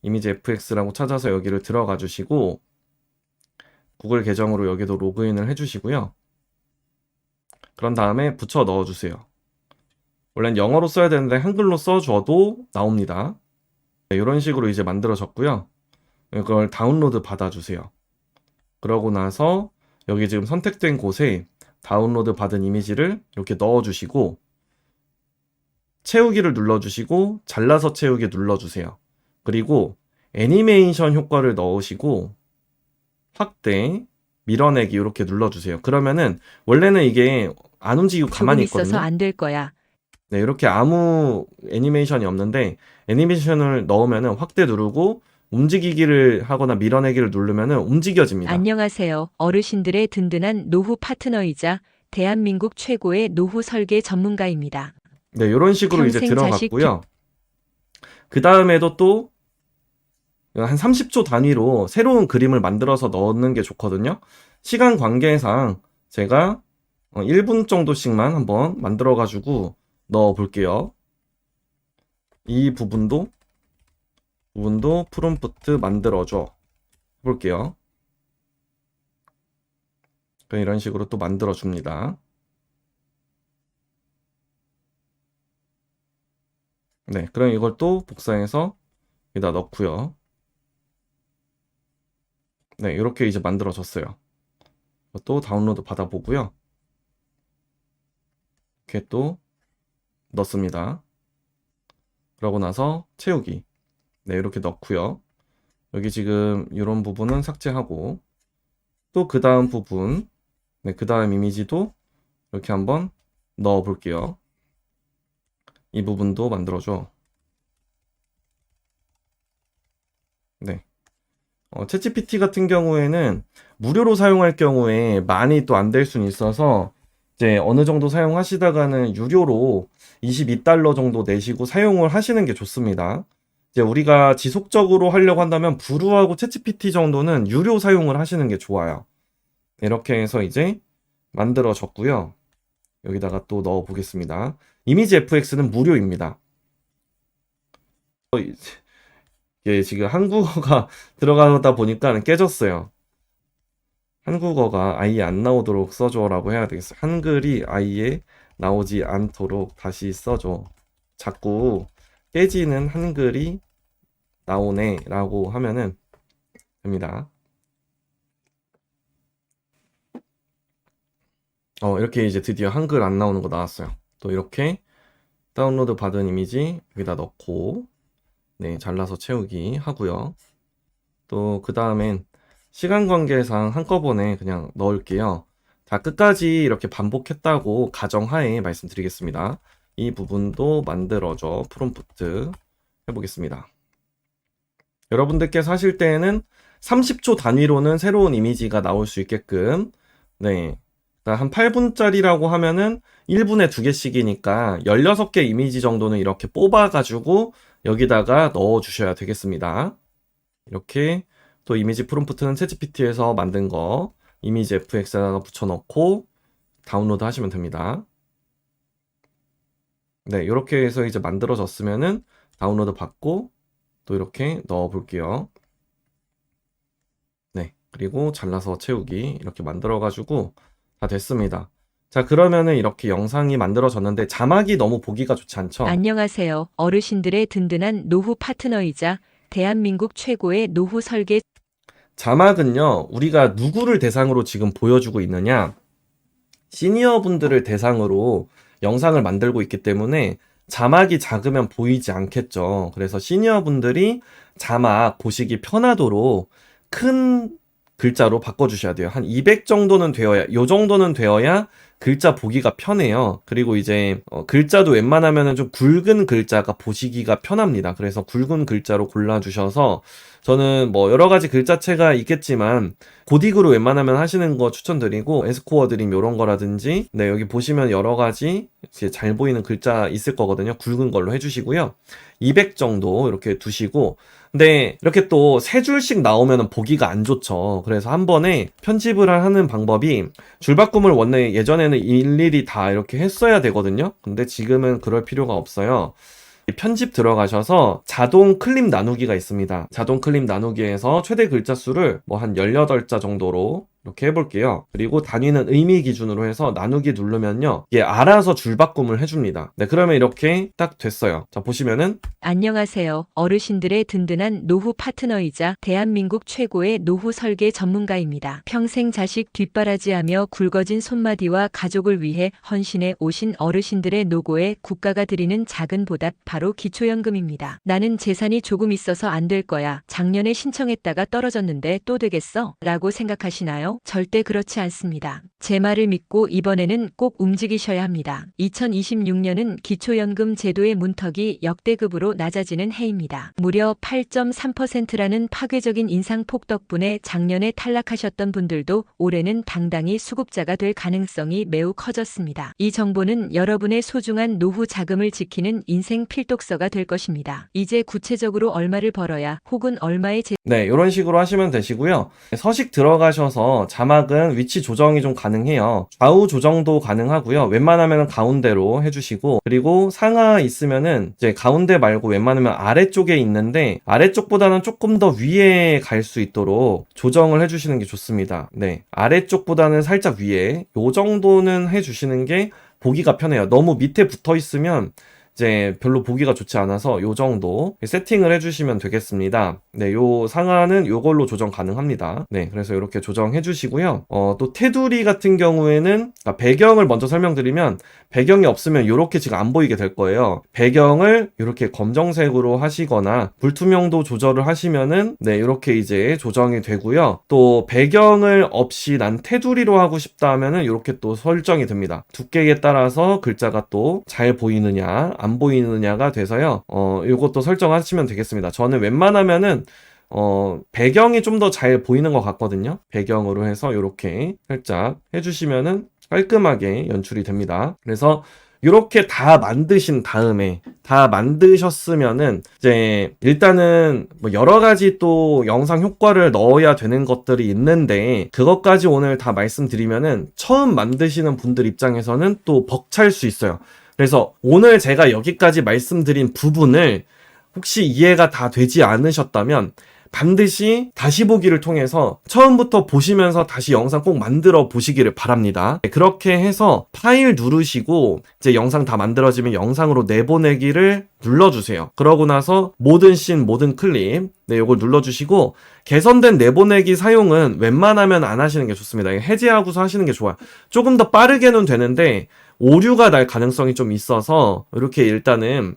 이미지 fx라고 찾아서 여기를 들어가 주시고 구글 계정으로 여기도 로그인을 해주시고요. 그런 다음에 붙여 넣어 주세요. 원래는 영어로 써야 되는데 한글로 써줘도 나옵니다. 네, 이런 식으로 이제 만들어졌고요. 이걸 다운로드 받아주세요. 그러고 나서 여기 지금 선택된 곳에 다운로드 받은 이미지를 이렇게 넣어주시고 채우기를 눌러주시고 잘라서 채우기 눌러주세요. 그리고 애니메이션 효과를 넣으시고 확대, 밀어내기 이렇게 눌러주세요. 그러면은 원래는 이게 안 움직이고 조금 가만히 있어서 있거든요. 안 될 거야. 네, 이렇게 아무 애니메이션이 없는데 애니메이션을 넣으면은 확대 누르고 움직이기를 하거나 밀어내기를 누르면은 움직여집니다. 안녕하세요. 어르신들의 든든한 노후 파트너이자 대한민국 최고의 노후 설계 전문가입니다. 네, 이런 식으로 이제 평생 자식 들어갔고요. 그 다음에도 또 한 30초 단위로 새로운 그림을 만들어서 넣는 게 좋거든요. 시간 관계상 제가 1분 정도씩만 한번 만들어가지고 넣어 볼게요. 이 부분도 프롬프트 만들어줘 볼게요. 이런 식으로 또 만들어 줍니다. 네, 그럼 이걸 또 복사해서 여기다 넣고요. 네, 이렇게 이제 만들어졌어요. 또 다운로드 받아보고요. 이렇게 또 넣습니다. 그러고 나서 채우기. 네, 이렇게 넣고요. 여기 지금 이런 부분은 삭제하고 또 그 다음 부분, 네, 그 다음 이미지도 이렇게 한번 넣어 볼게요. 이 부분도 만들어줘. 네. 챗GPT 같은 경우에는 무료로 사용할 경우에 많이 또 안 될 수는 있어서 이제 어느 정도 사용하시다가는 유료로 22달러 정도 내시고 사용을 하시는 게 좋습니다. 이제 우리가 지속적으로 하려고 한다면 브루하고 챗GPT 정도는 유료 사용을 하시는 게 좋아요. 이렇게 해서 이제 만들어졌고요. 여기다가 또 넣어 보겠습니다. 이미지 FX는 무료입니다. 이게 지금 한국어가 들어가다 보니까 깨졌어요. 한국어가 아예 안 나오도록 써줘라고 해야 되겠어요. 한글이 아예 나오지 않도록 다시 써줘. 자꾸 깨지는 한글이 나오네 라고 하면은 됩니다. 이렇게 이제 드디어 한글 안 나오는 거 나왔어요. 또 이렇게 다운로드 받은 이미지 여기다 넣고 네, 잘라서 채우기 하고요. 또 그 다음엔 시간 관계상 한꺼번에 그냥 넣을게요. 다 끝까지 이렇게 반복했다고 가정하에 말씀드리겠습니다. 이 부분도 만들어줘 프롬프트 해보겠습니다. 여러분들께서 하실 때에는 30초 단위로는 새로운 이미지가 나올 수 있게끔, 네. 한 8분짜리라고 하면은 1분에 2개씩이니까 16개 이미지 정도는 이렇게 뽑아가지고 여기다가 넣어주셔야 되겠습니다. 이렇게 또 이미지 프롬프트는 챗GPT에서 만든 거 이미지 FX에다가 붙여넣고 다운로드 하시면 됩니다. 네, 이렇게 해서 이제 만들어졌으면은 다운로드 받고 또 이렇게 넣어 볼게요. 네, 그리고 잘라서 채우기 이렇게 만들어가지고 다 됐습니다. 자, 그러면은 이렇게 영상이 만들어졌는데 자막이 너무 보기가 좋지 않죠? 안녕하세요. 어르신들의 든든한 노후 파트너이자 대한민국 최고의 노후 설계 자막은요, 우리가 누구를 대상으로 지금 보여주고 있느냐? 시니어 분들을 대상으로 영상을 만들고 있기 때문에 자막이 작으면 보이지 않겠죠. 그래서 시니어 분들이 자막 보시기 편하도록 큰 글자로 바꿔주셔야 돼요. 한 200 정도는 되어야, 요 정도는 되어야 글자 보기가 편해요. 그리고 이제 글자도 웬만하면 좀 굵은 글자가 보시기가 편합니다. 그래서 굵은 글자로 골라주셔서 저는 뭐 여러 가지 글자체가 있겠지만 고딕으로 웬만하면 하시는 거 추천드리고 에스코어 드림 요런 거라든지 네, 여기 보시면 여러 가지 잘 보이는 글자 있을 거거든요. 굵은 걸로 해주시고요. 200 정도 이렇게 두시고 근데 이렇게 또 3줄씩 나오면 보기가 안 좋죠. 그래서 한 번에 편집을 하는 방법이 줄바꿈을 원래 예전에는 일일이 다 이렇게 했어야 되거든요. 근데 지금은 그럴 필요가 없어요. 편집 들어가셔서 자동 클립 나누기가 있습니다. 자동 클립 나누기에서 최대 글자 수를 뭐 한 18자 정도로 이렇게 해볼게요. 그리고 단위는 의미 기준으로 해서 나누기 누르면요. 이게 알아서 줄바꿈을 해줍니다. 네, 그러면 이렇게 딱 됐어요. 자, 보시면은 안녕하세요. 어르신들의 든든한 노후 파트너이자 대한민국 최고의 노후 설계 전문가입니다. 평생 자식 뒷바라지하며 굵어진 손마디와 가족을 위해 헌신해 오신 어르신들의 노고에 국가가 드리는 작은 보답 바로 기초연금입니다. 나는 재산이 조금 있어서 안 될 거야. 작년에 신청했다가 떨어졌는데 또 되겠어? 라고 생각하시나요? 절대 그렇지 않습니다. 제 말을 믿고 이번에는 꼭 움직이셔야 합니다. 2026년은 기초연금 제도의 문턱이 역대급으로 낮아지는 해입니다. 무려 8.3%라는 파괴적인 인상폭 덕분에 작년에 탈락하셨던 분들도 올해는 당당히 수급자가 될 가능성이 매우 커졌습니다. 이 정보는 여러분의 소중한 노후 자금을 지키는 인생 필독서가 될 것입니다. 이제 구체적으로 얼마를 벌어야 혹은 얼마의 네, 이런 식으로 하시면 되시고요. 서식 들어가셔서 자막은 위치 조정이 좀 가능해요. 좌우 조정도 가능하고요. 웬만하면 가운데로 해주시고 그리고 상하 있으면은 이제 가운데 말고 웬만하면 아래쪽에 있는데 아래쪽보다는 조금 더 위에 갈 수 있도록 조정을 해주시는 게 좋습니다. 네, 아래쪽보다는 살짝 위에 요 정도는 해주시는 게 보기가 편해요. 너무 밑에 붙어 있으면 이제 별로 보기가 좋지 않아서 요 정도 세팅을 해주시면 되겠습니다. 네, 요 상하는 요걸로 조정 가능합니다. 네, 그래서 이렇게 조정해 주시고요. 또 테두리 같은 경우에는 배경을 먼저 설명드리면 배경이 없으면 요렇게 지금 안 보이게 될 거예요. 배경을 이렇게 검정색으로 하시거나 불투명도 조절을 하시면은 네, 이렇게 이제 조정이 되고요. 또 배경을 없이 난 테두리로 하고 싶다 하면은 이렇게 또 설정이 됩니다. 두께에 따라서 글자가 또 잘 보이느냐 안 보이느냐가 돼서요. 요것도 설정하시면 되겠습니다. 저는 웬만하면은 배경이 좀 더 잘 보이는 것 같거든요. 배경으로 해서 이렇게 살짝 해주시면은 깔끔하게 연출이 됩니다. 그래서 이렇게 다 만드신 다음에 다 만드셨으면은 이제 일단은 뭐 여러 가지 또 영상 효과를 넣어야 되는 것들이 있는데 그것까지 오늘 다 말씀드리면은 처음 만드시는 분들 입장에서는 또 벅찰 수 있어요. 그래서 오늘 제가 여기까지 말씀드린 부분을 혹시 이해가 다 되지 않으셨다면 반드시 다시 보기를 통해서 처음부터 보시면서 다시 영상 꼭 만들어 보시기를 바랍니다. 그렇게 해서 파일 누르시고 이제 영상 다 만들어지면 영상으로 내보내기를 눌러주세요. 그러고 나서 모든 씬, 모든 클립 네, 요걸 눌러주시고 개선된 내보내기 사용은 웬만하면 안 하시는 게 좋습니다. 해제하고서 하시는 게 좋아요. 조금 더 빠르게는 되는데 오류가 날 가능성이 좀 있어서 이렇게 일단은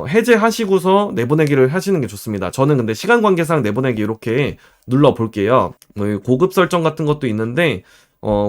해제하시고서 내보내기를 하시는 게 좋습니다. 저는 근데 시간 관계상 내보내기 이렇게 눌러 볼게요. 뭐 고급 설정 같은 것도 있는데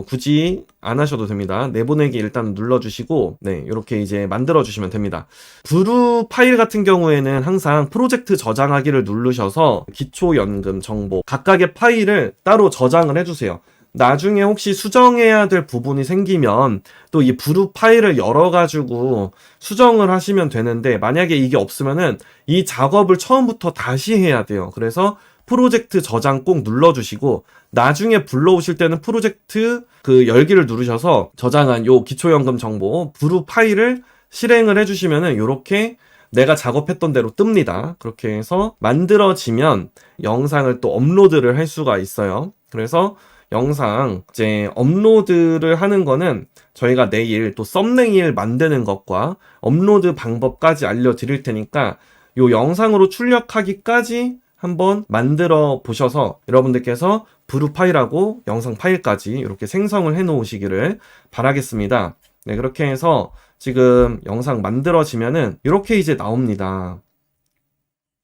굳이 안 하셔도 됩니다. 내보내기 일단 눌러주시고, 네, 이렇게 이제 만들어주시면 됩니다. 브루 파일 같은 경우에는 항상 프로젝트 저장하기를 누르셔서 기초연금 정보, 각각의 파일을 따로 저장을 해주세요. 나중에 혹시 수정해야 될 부분이 생기면 또 이 브루 파일을 열어가지고 수정을 하시면 되는데, 만약에 이게 없으면은 이 작업을 처음부터 다시 해야 돼요. 그래서 프로젝트 저장 꼭 눌러주시고, 나중에 불러오실 때는 프로젝트 그 열기를 누르셔서 저장한 요 기초연금 정보 브루 파일을 실행을 해주시면은 요렇게 내가 작업했던 대로 뜹니다. 그렇게 해서 만들어지면 영상을 또 업로드를 할 수가 있어요. 그래서 영상 이제 업로드를 하는 거는 저희가 내일 또 썸네일 만드는 것과 업로드 방법까지 알려드릴 테니까 요 영상으로 출력하기까지 한번 만들어 보셔서 여러분들께서 브루 파일하고 영상 파일까지 이렇게 생성을 해 놓으시기를 바라겠습니다. 네, 그렇게 해서 지금 영상 만들어지면은 이렇게 이제 나옵니다.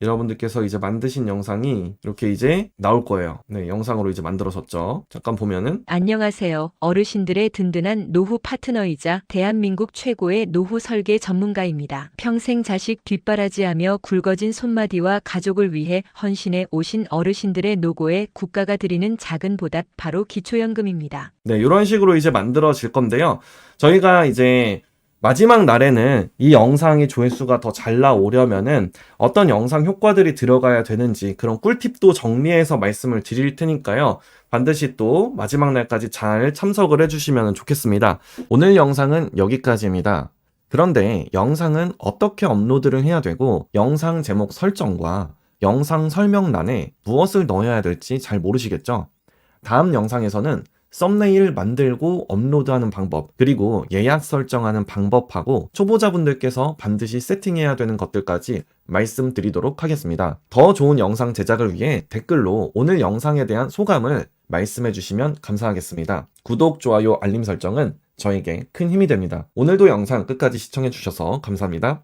여러분들께서 이제 만드신 영상이 이렇게 이제 나올 거예요. 네, 영상으로 이제 만들어졌죠. 잠깐 보면은 안녕하세요. 어르신들의 든든한 노후 파트너이자 대한민국 최고의 노후 설계 전문가입니다. 평생 자식 뒷바라지하며 굵어진 손마디와 가족을 위해 헌신해 오신 어르신들의 노고에 국가가 드리는 작은 보답, 바로 기초연금입니다. 네, 이런 식으로 이제 만들어질 건데요. 저희가 이제 마지막 날에는 이 영상이 조회수가 더 잘 나오려면은 어떤 영상 효과들이 들어가야 되는지 그런 꿀팁도 정리해서 말씀을 드릴 테니까요. 반드시 또 마지막 날까지 잘 참석을 해주시면 좋겠습니다. 오늘 영상은 여기까지입니다. 그런데 영상은 어떻게 업로드를 해야 되고 영상 제목 설정과 영상 설명란에 무엇을 넣어야 될지 잘 모르시겠죠? 다음 영상에서는 썸네일 만들고 업로드하는 방법, 그리고 예약 설정하는 방법하고 초보자분들께서 반드시 세팅해야 되는 것들까지 말씀드리도록 하겠습니다. 더 좋은 영상 제작을 위해 댓글로 오늘 영상에 대한 소감을 말씀해 주시면 감사하겠습니다. 구독, 좋아요, 알림 설정은 저에게 큰 힘이 됩니다. 오늘도 영상 끝까지 시청해 주셔서 감사합니다.